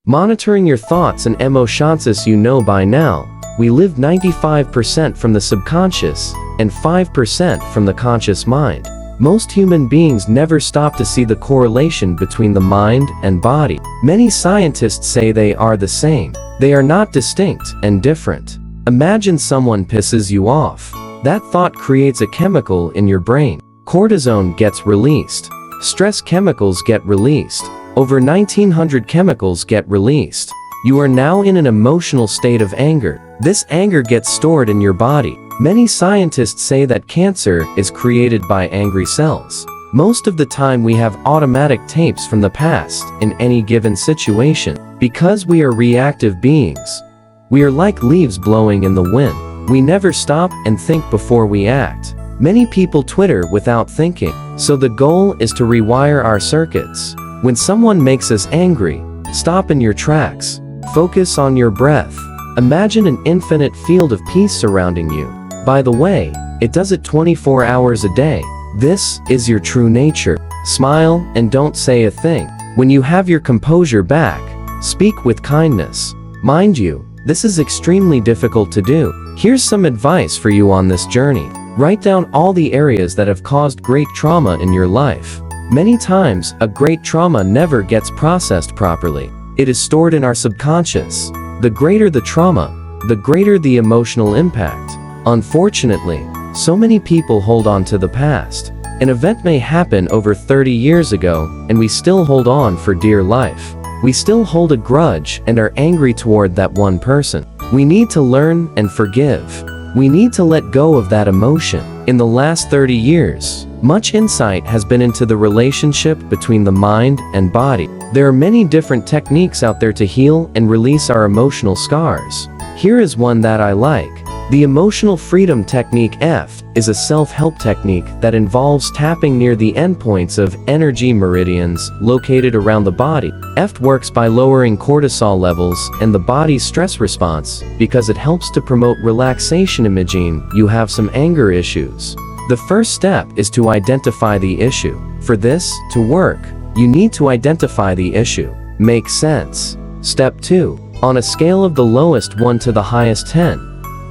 Monitoring your thoughts and emotions. You know by now, we live 95% from the subconscious and 5% from the conscious mind. Most human beings never stop to see the correlation between the mind and body. Many scientists say they are the same. They are not distinct and different. Imagine someone pisses you off. That thought creates a chemical in your brain. Cortisone gets released. Stress chemicals get released. Over 1900 chemicals get released. You are now in an emotional state of anger. This anger gets stored in your body. Many scientists say that cancer is created by angry cells. Most of the time we have automatic tapes from the past in any given situation. Because we are reactive beings. We are like leaves blowing in the wind. We never stop and think before we act. Many people Twitter without thinking. So the goal is to rewire our circuits. When someone makes us angry, stop in your tracks. Focus on your breath. Imagine an infinite field of peace surrounding you. By the way, it does it 24 hours a day. This is your true nature. Smile and don't say a thing. When you have your composure back, speak with kindness. Mind you, this is extremely difficult to do. Here's some advice for you on this journey. Write down all the areas that have caused great trauma in your life. Many times, a great trauma never gets processed properly. It is stored in our subconscious. The greater the trauma, the greater the emotional impact. Unfortunately, so many people hold on to the past. An event may happen over 30 years ago, and we still hold on for dear life. We still hold a grudge and are angry toward that one person. We need to learn and forgive. We need to let go of that emotion. In the last 30 years, much insight has been into the relationship between the mind and body. There are many different techniques out there to heal and release our emotional scars. Here is one that I like. The Emotional Freedom Technique. F is a self-help technique that involves tapping near the endpoints of energy meridians located around the body. F works by lowering cortisol levels and the body's stress response because it helps to promote relaxation. Imagine you have some anger issues. The first step is to identify the issue. For this to work, you need to identify the issue. Make sense? Step 2. On a scale of the lowest 1 to the highest 10.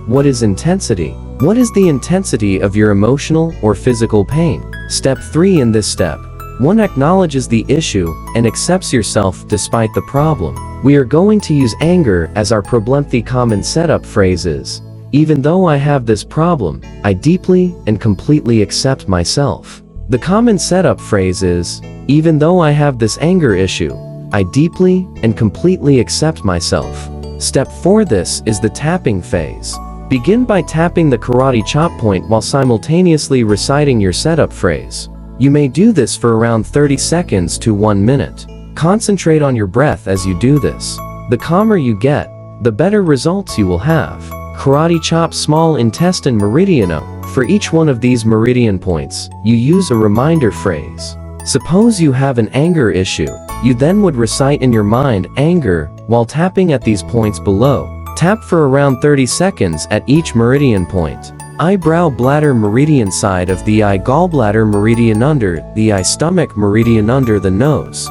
What is intensity? What is the intensity of your emotional or physical pain? Step 3. In this step, one acknowledges the issue and accepts yourself despite the problem. We are going to use anger as our problem. The common setup phrase is, even though I have this problem, I deeply and completely accept myself. The common setup phrase is, even though I have this anger issue, I deeply and completely accept myself. Step 4. This is the tapping phase. Begin by tapping the karate chop point while simultaneously reciting your setup phrase. You may do this for around 30 seconds to 1 minute. Concentrate on your breath as you do this. The calmer you get, the better results you will have. Karate chop small intestine meridian. For each one of these meridian points, you use a reminder phrase. Suppose you have an anger issue. You then would recite in your mind anger while tapping at these points below. Tap for around 30 seconds at each meridian point. Eyebrow bladder meridian, side of the eye, gallbladder meridian under the eye, stomach meridian under the nose.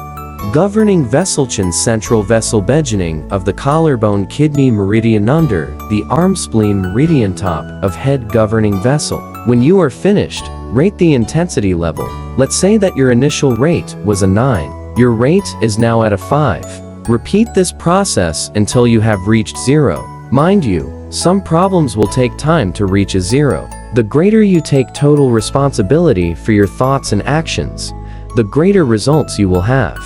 Governing vessel, chin, central vessel, beginning of the collarbone, kidney meridian under the arm, spleen meridian, top of head, governing vessel. When you are finished, rate the intensity level. Let's say that your initial rate was a 9. Your rate is now at a 5. Repeat this process until you have reached 0. Mind you, some problems will take time to reach a 0. The greater you take total responsibility for your thoughts and actions, the greater results you will have.